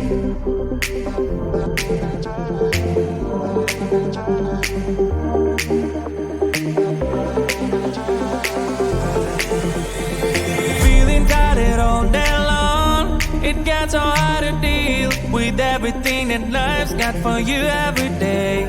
Feeling tired all day long. It gets so hard to deal with everything that life's got for you every day.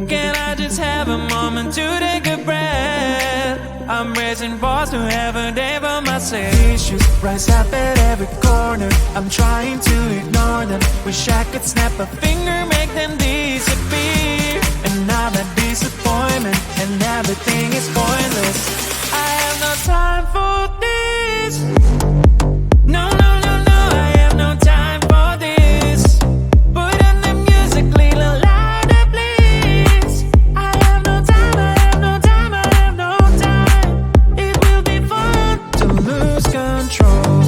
Can I just have a moment to take a breath? I'm raising balls to have a day for myself. Issues rise up at every corner. I'm trying to ignore them. Wish I could snap a finger, make them disappear. And now that disappointment and everything is pointless. I have no time for this. No, no, no, no, I have no time for this. Put on the music, little louder, please. I have no time, I have no time, I have no time. It will be fun to lose control.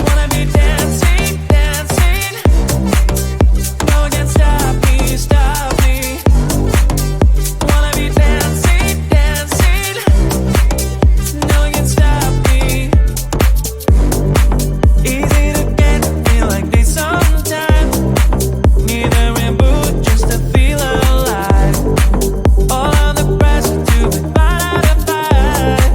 Wanna be dancing, dancing. No one can stop me, stop me. Wanna be dancing, dancing. No one can stop me. Easy to get to feel like this sometimes. Need a reboot just to feel alive. All of the pressure to be part of the fight.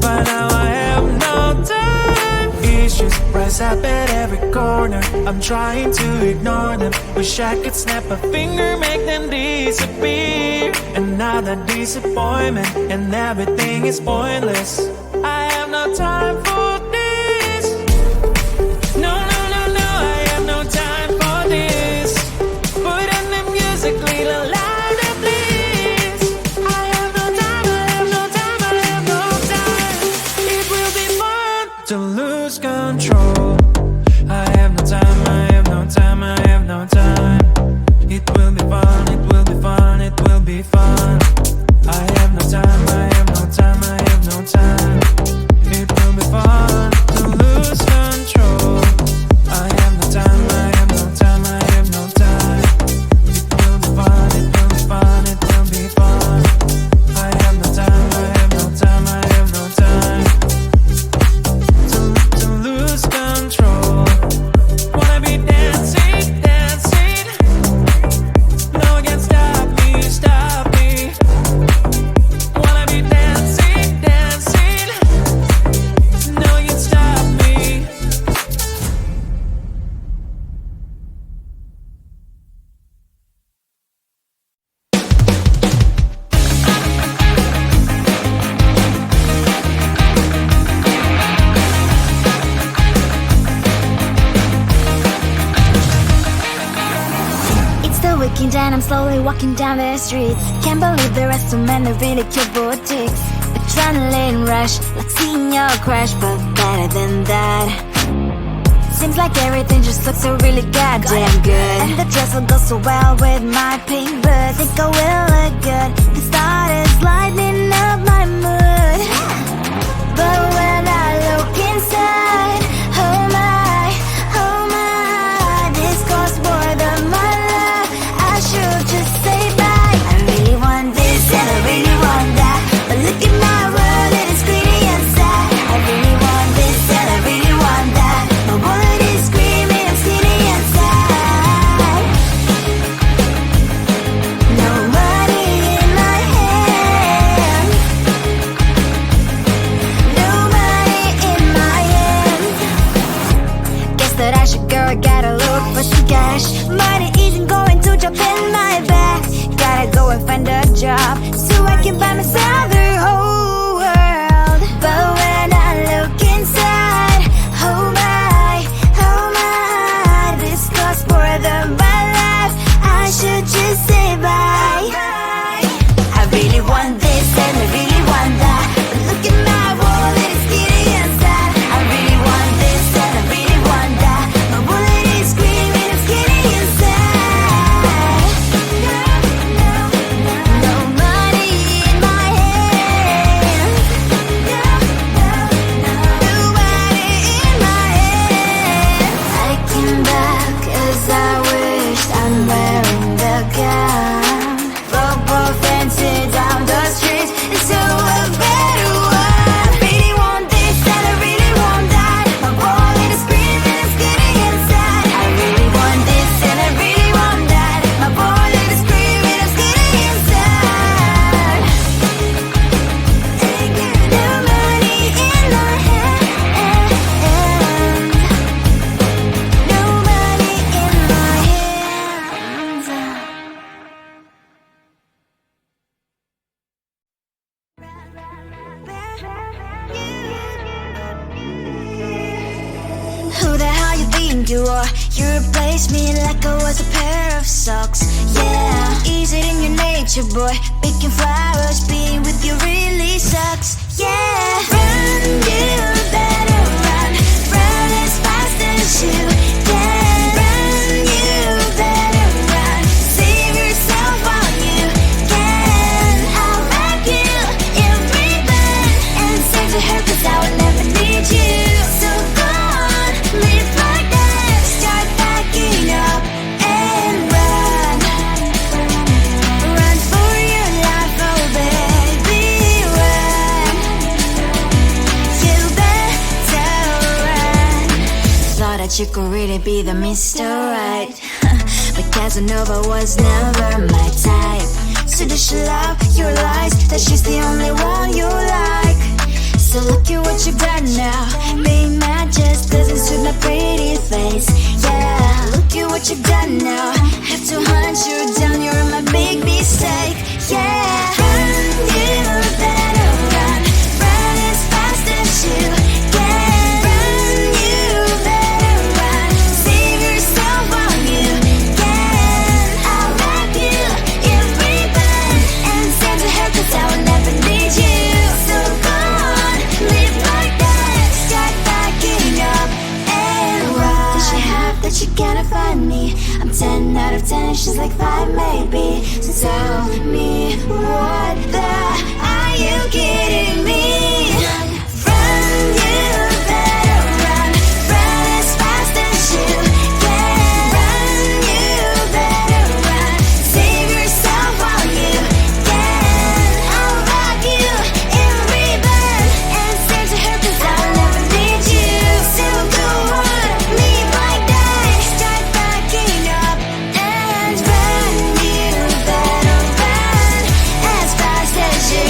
But now I have no time. Issues rise up at every corner. I'm trying to ignore them. Wish I could snap a finger, make them disappear. And now that disappointment and everything is pointless. I have no time for this. No, no, no, no, I have no time for this. Put on the music, little louder, please. I have no time, I have no time, I have no time. It will be fun to lose control. I have no time, I have no time, I have no time. It will be fun, it will be fun, it will be fun. I have no time, I have no time, I have no time. It will be fun to lose control. I have no time, I have no time, I have no time. It will be fun, it will be fun, it will be fun. I have no time, I have no time, I have no time. To lose control. Wanna be dancing, dancing. No one can stop me, stop me. Wanna be dancing, dancing. No one can stop me. It's the weekend and I'm slowly walking down the streets. Can't believe there are so many really cute boutiques. Adrenaline rush, like seeing your crush, but better than that. Seems like everything just looks so really goddamn good. And the dress will go so well with my pink boots. Think I will look good. The start is lighting up my mood. But when I look inside, oh my, this costs more than my love. I should just say bye. I really want this and I really want that. But look at my world, it is pretty and sad. I really want this and I really want that. My wallet is screaming, I'm skinny and sad. No money in my hand. No money in my hand. Guess that I should go, gotta look for some cash. Money isn't going to jump in my back. Gotta go and find a job so I can buy myself the whole world. But when I look inside, oh my, this costs more than my life. I should just say bye. I really want this and I really want that. But look at my wallet, it's skinny and sad. I really want this and I really want that. My wallet is screaming, I'm skinny and sad. No money replace me like I was a pair of socks. Yeah, is it in your nature, boy? Picking flowers, being with you really sucks. Yeah, run, you better run. Run as fast as you can. Run, you better run. Save yourself while you can. I'll wrap you in ribbon and send to her, 'cause I will never need you. So go on, live like that. Start backing up and run. Run for your life, oh baby, run. You better run. Thought that you could really be the Mr. Right, but Casanova was never my type. So does she love your lies, that she's the only one you like? So look at what you got now. Being mad just doesn't suit my pretty face. Yeah, look at what you got now. Have to hunt you down, you're my big mistake. Yeah, run, you better run. Run as fast as you can. Run, you better run. Save yourself while you can. I'll wrap you in ribbon and send to her, 'cause I will never need you. So go on, live like that. Start backing up and run. Does she have that she cannot find me? I'm 10 out of 10, she's like 5 maybe. So tell me, what the are you kidding me? Run, you better run. Run as fast as you can. Run, you better run. Save yourself while you can. I'll wrap you in ribbon and send to her, 'cause I'll never need you. So go on, live like that. Start backing up and run. You better run as fast as you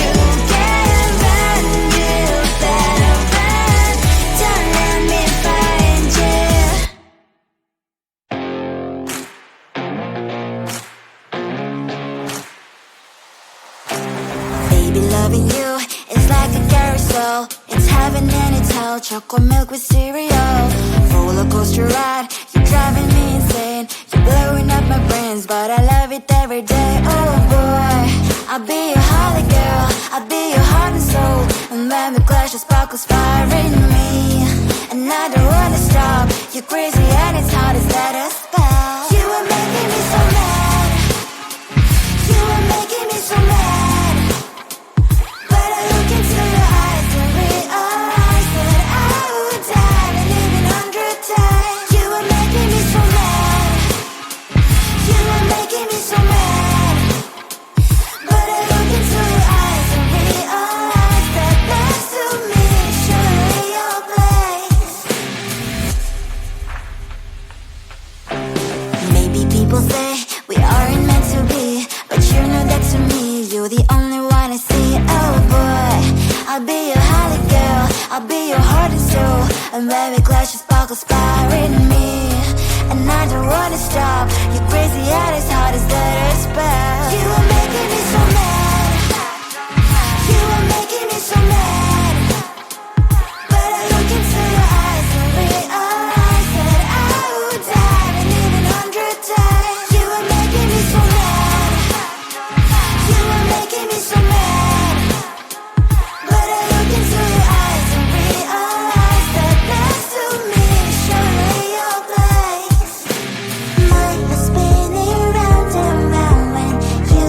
can. Run, you better run. Don't let me find you. Baby, loving you is like a carousel. It's heaven and it's hell. Chocolate milk with cereal. Roller coaster ride, you're driving me insane. You're blowing up my brains, but I love it every day. Oh boy, I'll be your holly girl. I'll be your heart and soul. And when we clash, the sparkles fire in me. And I don't wanna stop. You're crazy and it's hard as let us spell. You are making me so mad. You are making me so mad. But I look into your eyes and realize that I would die and even 100 times. You are making me so mad. You are making me so mad. But I look into your eyes and realize that next to me is surely your place. Maybe people say we aren't meant to be, but you know that to me, you're the only one I see. Oh boy, I'll be your holly girl. I'll be your heart and soul. And when we clash, the sparkles fire in me. And I don't wanna stop. You're crazy and as hard as let her spell. You are making me so mad. You are making me so mad. But I look into your eyes and realize that I would die and even 100 times. You are making me so mad. You are making me so mad. But I look into your eyes and realize that next to me is surely your place. Mind was spinning round and round when you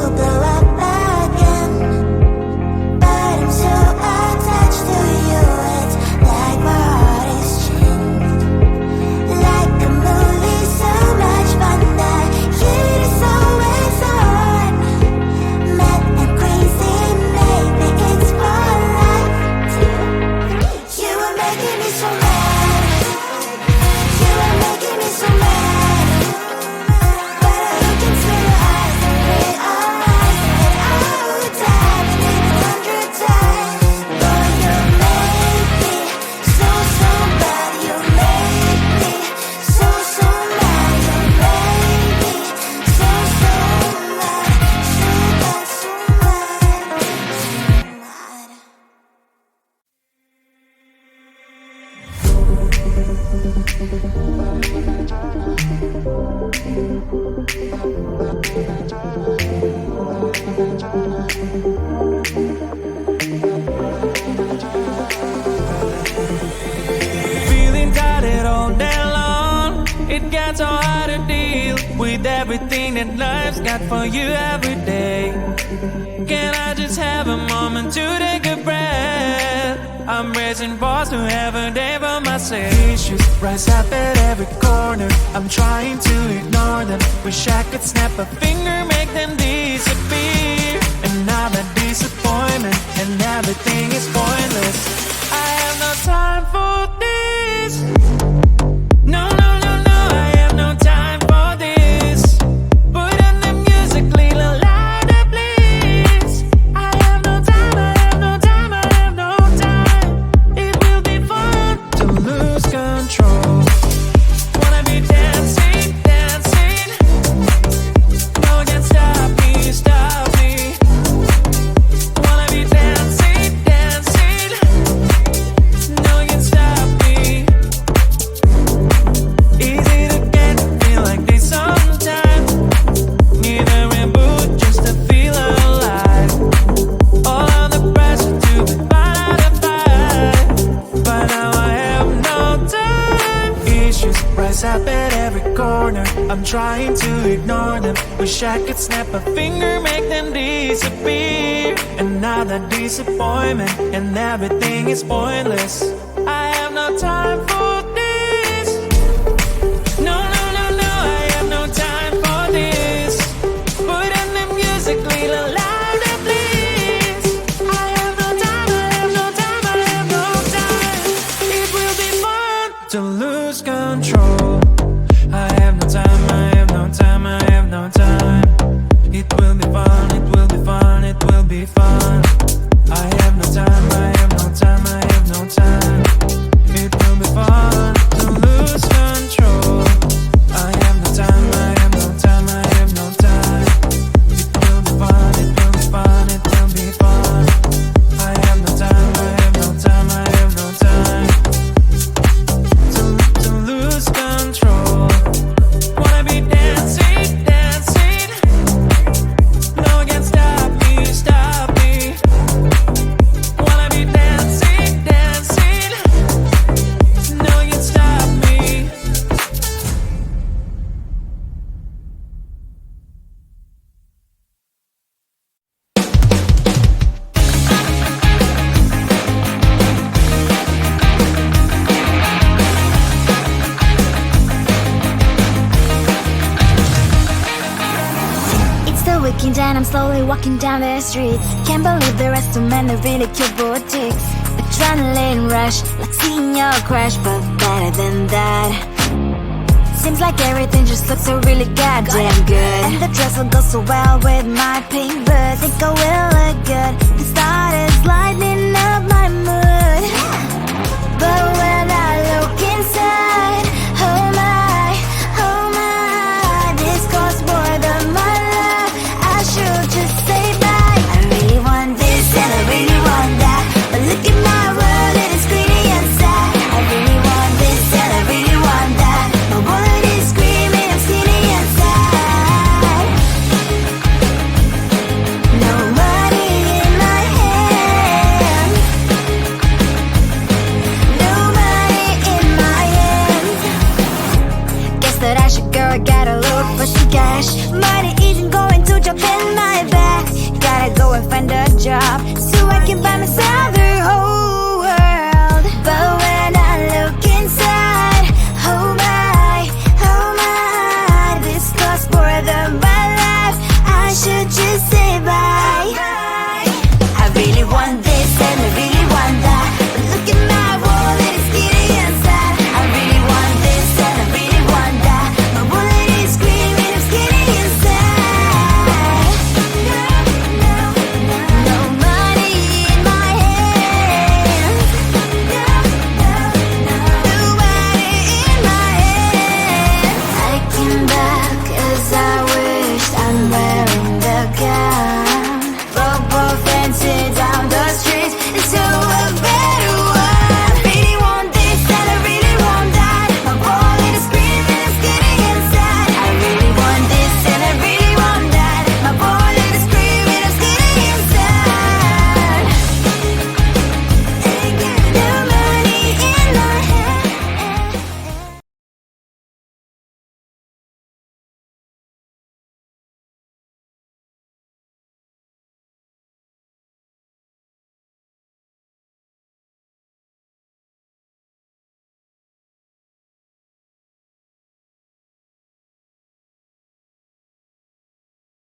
Feeling tired all day long, it gets so hard to deal with everything that life's got for you every day. Can I just have a moment to take a breath? I'm raising balls to have a day for myself. Issues rise up at every corner, I'm trying to ignore them. Wish I could snap a finger, make them disappear. And now that disappointment and everything is pointless. I have no time for this. No, no, no, no, I have no time for this. Put on the music, little louder, please. I have no time, I have no time, I have no time. It will be fun to lose control. Wanna be dancing, dancing. No one can stop me, stop me. Wanna be dancing, dancing. No one can stop me. Easy to get, feel like this sometimes. Need a reboot just to feel alive. All of the pressure to be fine to fight. But now I have no time. Issues rise up at every corner, I'm trying to ignore them. Wish I could snap a finger, make them disappear. And now that disappointment and everything is pointless. I have no time for this. No, no, no, no, I have no time for this. Put on the music, little louder, please. I have no time, I have no time, I have no time. It will be fun to lose control. I have no time, I have no time, I have no time. It will be fun, it will be fun, it will be fun. I have no time, I have no time, I have no time. It will be fun to lose control. I have no time, I have no time, I have no time. It will be fun, it will be fun, it will be fun. I have no time, I have no time, I have no time. To lose control. Wanna be dancing, dancing. No one can stop me, stop me. Wanna be dancing, dancing. No one can stop me. It's the weekend and I'm slowly walking down the streets. Can't believe there are so many really cute boutiques. Adrenaline rush, like seeing your crush, but better than that. Seems like everything just looks so really goddamn good. And the dress will go so well with my pink boots. Think I will look good. The start is lighting up my mood. But when I look inside, oh my, this costs more than my love. I should just say bye. I really want this and I really want that, but look at my world, it is pretty and sad. I really want this and I really want that. My wallet is screaming, I'm skinny and sad. No money in my hand, no money in my hand. Guess that I should go, I gotta look for some cash. Money isn't going to jump in my back. Gotta go and find a job so I can buy myself the whole world. But